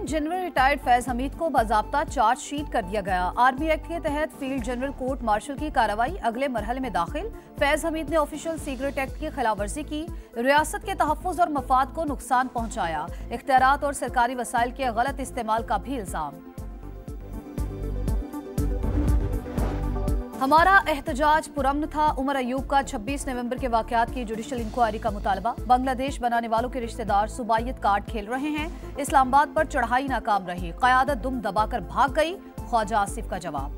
General retired Faiz Hamid को बाज़ाब्ता chargesheet कर दिया गया। आर्मी एक्ट के तहत फील्ड जनरल कोर्ट मार्शल की कार्रवाई अगले मरहले में दाखिल। फैज हमीद ने ऑफिशियल सीक्रेट एक्ट की खिलाफवर्जी की, रियासत के तहफ़्फ़ुज़ और मफाद को नुकसान पहुंचाया, इख्तियारात और सरकारी वसाइल के गलत इस्तेमाल का भी इल्जाम। हमारा एहतजाज पुरअमन था, उमर अयूब का 26 नवंबर के वाकयात की जुडिशल इंक्वायरी का मुतालबा। बांग्लादेश बनाने वालों के रिश्तेदार सुबाइयत कार्ड खेल रहे हैं। इस्लामाबाद पर चढ़ाई नाकाम रही, क़यादत दुम दबाकर भाग गई, ख्वाजा आसिफ का जवाब।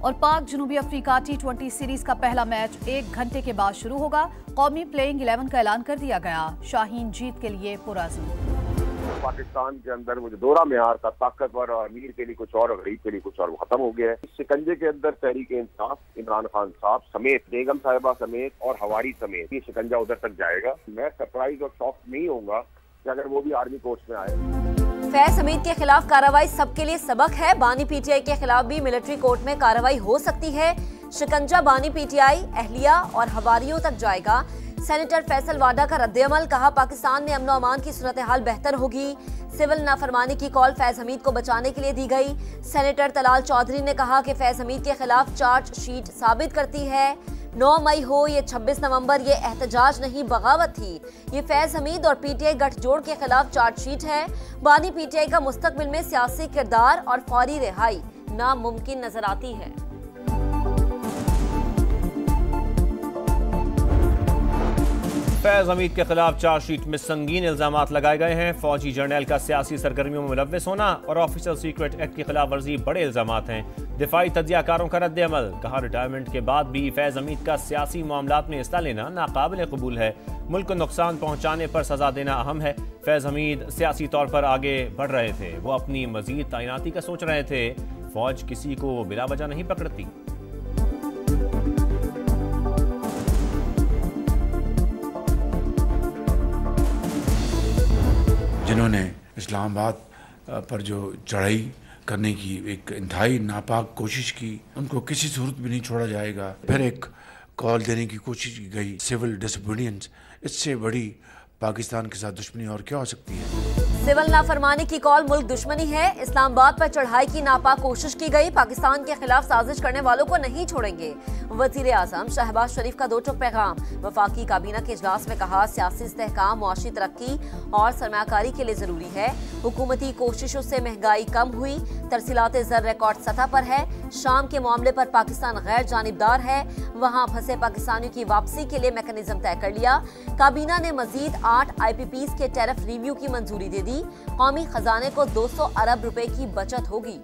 और पाक जनूबी अफ्रीका T20 सीरीज का पहला मैच 1 घंटे के बाद शुरू होगा। कौमी प्लेइंग 11 का ऐलान कर दिया गया। शाहीन जीत के लिए पुरअज़्म। पाकिस्तान के अंदर वो जो दोहरा मेयार था, ताकतवर और अमीर के लिए कुछ और गरीब के लिए कुछ और, वो खत्म हो गया है। इस शिकंजे के अंदर तहरीक इंसाफ इमरान खान साहब समेत, बेगम साहिबा समेत और हवारी समेत ये शिकंजा उधर तक जाएगा। मैं सरप्राइज और शॉक नहीं होऊंगा कि अगर वो भी आर्मी कोर्ट में आए। फैज हमीद के खिलाफ कार्रवाई सबके लिए सबक है। बानी PTI के खिलाफ भी मिलिट्री कोर्ट में कार्रवाई हो सकती है। शिकंजा बानी PTI, अहलिया और हवारियों तक जाएगा। सेनेटर फैसल वाडा का रद्द-ए-अमल, कहा पाकिस्तान में अमन अमान की सूरत हाल बेहतर होगी। सिविल नाफरमानी की कॉल फैज हमीद को बचाने के लिए दी गई। सेनेटर तलाल चौधरी ने कहा कि फैज हमीद के खिलाफ चार्जशीट साबित करती है 9 मई हो या 26 नवंबर, ये एहतजाज नहीं बगावत थी। ये फैज हमीद और PTI गठजोड़ के खिलाफ चार्जशीट है। बानी PTI का मुस्तकबिल में सियासी किरदार और फौरी रिहाई नामुमकिन नजर आती है। फैज हमीद के खिलाफ चार्जशीट में संगीन इल्जामात लगाए गए हैं। फौजी जर्नल का सियासी सरगर्मियों में मुलव्वस होना और ऑफिशियल सीक्रेट एक्ट की खिलाफ वर्जी बड़े इल्जामात हैं। दिफाई तजियाकारों का रद्द-ए-अमल, कहा रिटायरमेंट के बाद भी फैज हमीद का सियासी मामलात में हिस्सा लेना नाकाबिल कबूल है। मुल्क को नुकसान पहुंचाने पर सजा देना अहम है। फैज हमीद सियासी तौर पर आगे बढ़ रहे थे, वो अपनी मजीद तैनाती का सोच रहे थे। फौज किसी को बिला वजह नहीं पकड़ती। जिन्होंने इस्लामाबाद पर जो चढ़ाई करने की एक इंतहाई नापाक कोशिश की, उनको किसी सूरत भी नहीं छोड़ा जाएगा। फिर एक कॉल देने की कोशिश की गई, सिविल डिसोबीडियंस। इससे बड़ी पाकिस्तान के साथ दुश्मनी और क्या हो सकती है। सिविल नाफरमानी की कॉल मुल्क दुश्मनी है। इस्लामाबाद पर चढ़ाई की नापाक कोशिश की गई। पाकिस्तान के खिलाफ साजिश करने वालों को नहीं छोड़ेंगे। वजीर आजम शहबाज शरीफ का 2 टूक पैगाम। वफाकी काबीना के इजलास में कहा, सियासी इस्तेहकाम मुआशी तरक्की और सरमायाकारी के लिए जरूरी है। हुकूमती कोशिशों से महंगाई कम हुई। तरसीलात ज़र रिकॉर्ड सतह पर है। शाम के मामले पर पाकिस्तान गैर जानिबदार है। वहाँ फंसे पाकिस्तानियों की वापसी के लिए मैकेनिज्म तय कर लिया। काबीना ने मजीद 8 IPPs के टैरिफ रिव्यू की मंजूरी दे दी। कौमी खजाने को 200 अरब रुपए की बचत होगी।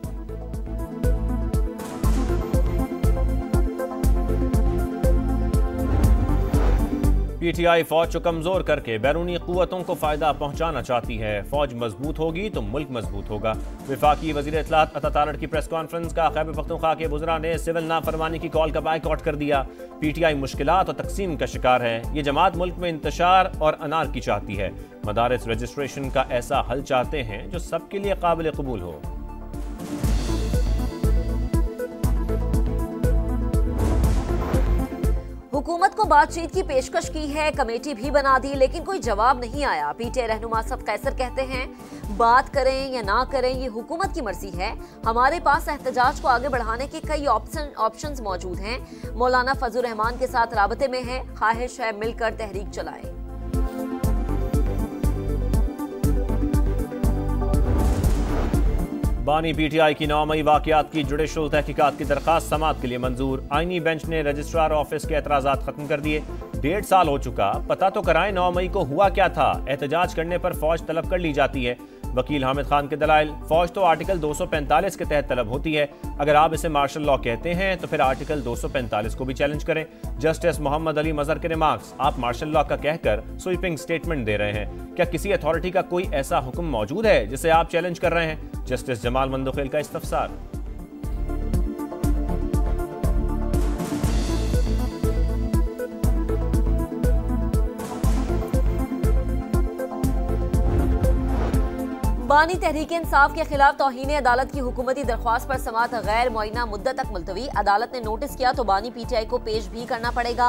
PTI फौज को कमजोर करके बैरूनी कुव्वतों को फायदा पहुंचाना चाहती है। फौज मजबूत होगी तो मुल्क मजबूत होगा। विफाकी वजीर इत्तलात अता तारड़ की प्रेस कॉन्फ्रेंस का खैबर पख्तूनख्वा के वज़रा ने सिविल नाफरमानी की कॉल का बायकॉट कर दिया। PTI मुश्किलात और तकसीम का शिकार है। ये जमात मुल्क में इंतशार और अनारकी चाहती है। मदारिस रजिस्ट्रेशन का ऐसा हल चाहते हैं जो सबके लिए काबिल कबूल हो। हुकूमत को बातचीत की पेशकश की है, कमेटी भी बना दी, लेकिन कोई जवाब नहीं आया। PTI रहनुमा सद कैसर कहते हैं, बात करें या ना करें ये हुकूमत की मर्जी है। हमारे पास एहतजाज को आगे बढ़ाने के कई ऑप्शंस मौजूद हैं। मौलाना फजल रहमान के साथ राबते में है। ख्वाहिश है मिलकर तहरीक चलाएं। बानी PTI की 9 मई वाकयात की जुडिशल तहकीकात की दरखास्त समाअत के लिए मंजूर। आईनी बेंच ने रजिस्ट्रार ऑफिस के एतराज़ात खत्म कर दिए। 1.5 साल हो चुका, पता तो कराएं 9 मई को हुआ क्या था। एहतजाज करने पर फौज तलब कर ली जाती है। वकील हामिद खान के दलाइल, फौज तो आर्टिकल 245 के तहत तलब होती है। अगर आप इसे मार्शल लॉ कहते हैं तो फिर आर्टिकल 245 को भी चैलेंज करें। जस्टिस मोहम्मद अली मजहर के रिमार्क्स, आप मार्शल लॉ का कहकर स्वीपिंग स्टेटमेंट दे रहे हैं। क्या किसी अथॉरिटी का कोई ऐसा हुक्म मौजूद है जिसे आप चैलेंज कर रहे हैं? जस्टिस जमाल मंदोखेल का इस्तफसार। बानी तहरीक इंसाफ के खिलाफ तौहीन अदालत की हुकूमती दरख्वास्त पर समाअत गैर मुअय्यना मुद्दत तक मुलतवी। अदालत ने नोटिस किया तो बानी PTI को पेश भी करना पड़ेगा।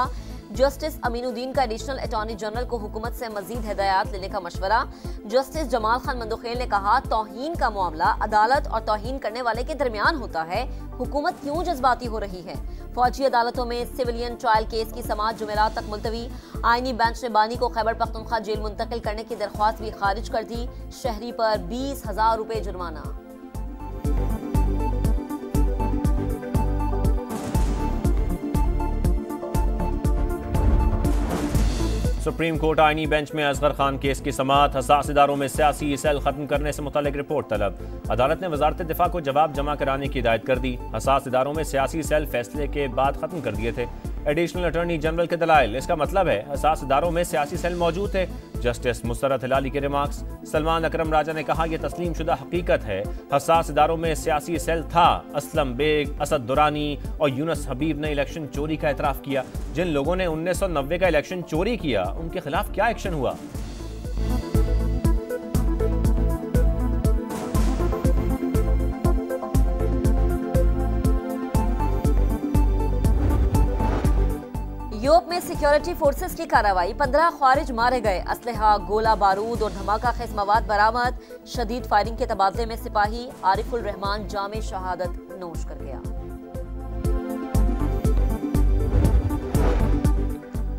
जस्टिस अमीनुद्दीन का एडिशनल अटॉर्नी जनरल को हुकूमत से मजीद हिदायत लेने का मशवरा। जस्टिस जमाल खान मंदोखेल ने कहा, तौहीन का मामला अदालत और तौहीन करने वाले के दरमियान होता है, हुकूमत क्यों जज्बाती हो रही है। फौजी अदालतों में सिविलियन ट्रायल केस की समाअत जुमेरात तक मुलतवी। आईनी बेंच ने बानी को खैबर पख्तूनख्वा जेल मुंतकिल करने की दरख्वास्त भी खारिज कर दी। शहरी पर 20,000 रुपए जुर्माना। सुप्रीम कोर्ट आईनी बेंच में असगर खान केस की समाअत। हसास इदारों में सियासी सेल खत्म करने से मुतालिक रिपोर्ट तलब। अदालत ने वजारत दिफा को जवाब जमा कराने की हिदायत कर दी। हसास इदारों में सियासी सेल फैसले के बाद खत्म कर दिए थे। एडिशनल अटॉर्नी जनरल के दलाइल, इसका मतलब है हसास इदारों में सियासी सेल मौजूद थे। जस्टिस मुसर्रत हिलाली के रिमार्क्स। सलमान अकरम राजा ने कहा, यह तस्लीम शुदा हकीकत है, हसास इदारों में सियासी सेल था। असलम बेग, असद दुरानी और यूनुस हबीब ने इलेक्शन चोरी का एतराफ किया। जिन लोगों ने 1990 का इलेक्शन चोरी किया, उनके खिलाफ क्या एक्शन हुआ? यूरोप में सिक्योरिटी फोर्सेस की कार्रवाई, 15 ख्वारिज मारे गए। असलहा, गोला बारूद और धमाका खेज मवाद बरामद। शदीद फायरिंग के तबादले में सिपाही आरिफुल रहमान जामे शहादत नोश कर गया।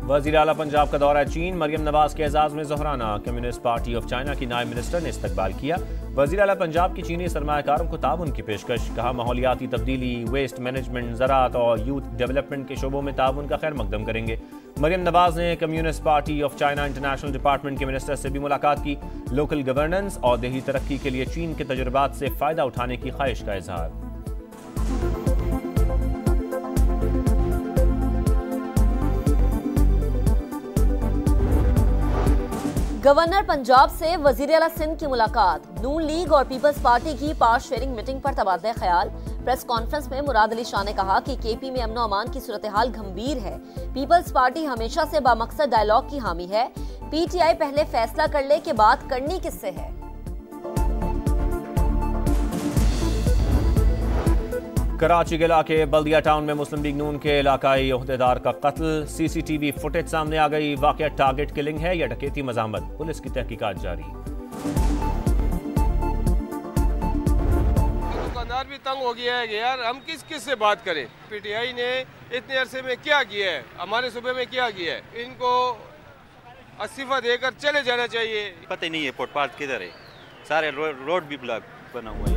वज़ीर आला पंजाब का दौरा चीन। मरियम नवाज के एजाज में ज़ोहराना। कम्युनिस्ट पार्टी ऑफ चाइना की नायब मिनिस्टर ने इस्तकबाल किया। वज़ीर आला पंजाब की चीनी सरमायाकारों को ताउन की पेशकश। कहा, माहौलियाती तब्दीली, वेस्ट मैनेजमेंट, ज़राअत और यूथ डेवलपमेंट के शोबों में ताउन का खैर मकदम करेंगे। मरियम नवाज ने communist party of China international department के मिनिस्टर से भी मुलाकात की। लोकल गवर्नेंस और देही तरक्की के लिए चीन के तजुर्बात से फ़ायदा उठाने की ख्वाहिश का इजहार। गवर्नर पंजाब से वजीर आला सिंध की मुलाकात। नून लीग और पीपल्स पार्टी की पावर शेयरिंग मीटिंग पर तबादला ख्याल। प्रेस कॉन्फ्रेंस में मुराद अली शाह ने कहा कि केपी में अमन अमान की सूरत हाल गंभीर है। पीपल्स पार्टी हमेशा से बामकसद डायलॉग की हामी है। पीटीआई पहले फैसला कर ले कि बात करनी किससे है। कराची के इलाके बल्दिया टाउन में मुस्लिम लीग नून के इलाकाई ओहदेदार का कत्ल। सीसीटीवी फुटेज सामने आ गई। वाकया टारगेट किलिंग है या डकैती मजामत, पुलिस की तहकीकात जारी। दुकानदार भी तंग हो गया है कि यार हम किस से बात करें। पीटीआई ने इतने अरसे में क्या किया है, हमारे सूबे में क्या किया है, इनको इस्तीफा देकर चले जाना चाहिए। पता ही नहीं है फुटपाथ किधर है, सारे रोड भी ब्लॉक बना हुआ है।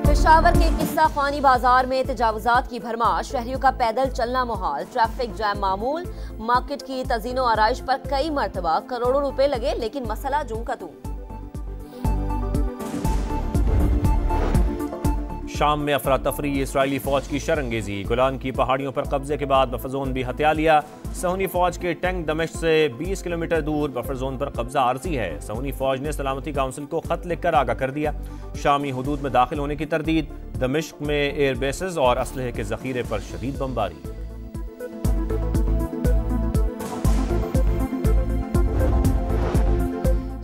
पेशावर के किस्सा खानी बाजार में तजावुजात की भरमार। शहरियों का पैदल चलना मुहाल। ट्रैफिक जैम मामूल। मार्केट की तज़ीनो आराइश पर कई मरतबा करोड़ों रुपए लगे, लेकिन मसला जूं का तू। शाम में अफरा तफरी। इसराइली फौज की शरंगेजी। गोलान की पहाड़ियों पर कब्जे के बाद बफर जोन भी हत्या लिया। सहूनी फौज के टैंक दमिश्क से 20 किलोमीटर दूर बफर जोन पर कब्जा आर्जी है। सहूनी फौज ने सलामती काउंसिल को खत लिखकर आगाह कर दिया। शामी हुदूद में दाखिल होने की तरदीद। दमिश्क में एयर बेसेस और असलहे के जखीरे पर शदीद बमबारी।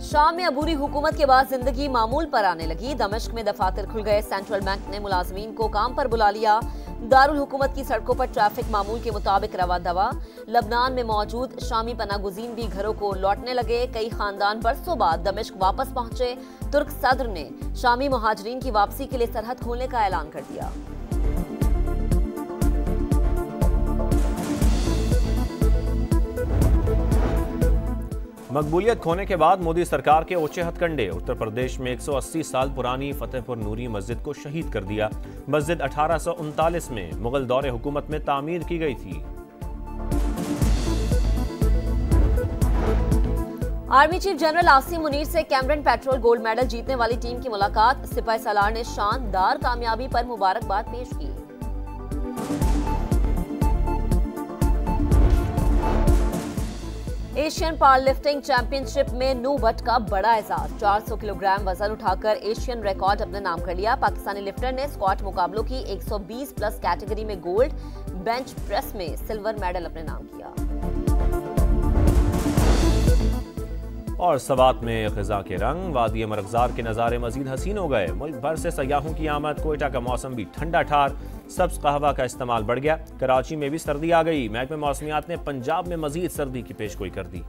शाम में अबूरी हुकूमत के बाद जिंदगी मामूल पर आने लगी। दमिश्क में दफातर खुल गए। सेंट्रल बैंक ने मुलाजमीन को काम पर बुला लिया। दारुल हुकूमत की सड़कों पर ट्रैफिक मामूल के मुताबिक रवा दवा। लबनान में मौजूद शामी पनागुज़ीन भी घरों को लौटने लगे। कई खानदान बरसों बाद दमिश्क वापस पहुंचे। तुर्क सदर ने शामी मुहाजिरीन की वापसी के लिए सरहद खोलने का ऐलान कर दिया। मकबूलियत खोने के बाद मोदी सरकार के ऊंचे हथकंडे। उत्तर प्रदेश में 180 साल पुरानी फतेहपुर नूरी मस्जिद को शहीद कर दिया। मस्जिद 1839 में मुगल दौरे हुकूमत में तामीर की गई थी। Army chief general Asim Munir से कैमरन पेट्रोल गोल्ड मेडल जीतने वाली टीम की मुलाकात। सिपाही सालार ने शानदार कामयाबी पर मुबारकबाद पेश की। एशियन पावर लिफ्टिंग चैंपियनशिप में नू भट्ट का बड़ा एजाज। 400 किलोग्राम वजन उठाकर एशियन रिकॉर्ड अपने नाम कर लिया। पाकिस्तानी लिफ्टर ने स्क्वाट मुकाबलों की 120 प्लस कैटेगरी में गोल्ड, बेंच प्रेस में सिल्वर मेडल अपने नाम किया। और सवात में ख़िज़ा के रंग। वादी मरगज़ार के नज़ारे मजीद हसीन हो गए। मुल्क भर से सयाहों की आमद। कोयटा का मौसम भी ठंडा ठार। सब्ज कहवा का इस्तेमाल बढ़ गया। कराची में भी सर्दी आ गई। महकमे मौसमियात ने पंजाब में मजीद सर्दी की पेशगोई कर दी।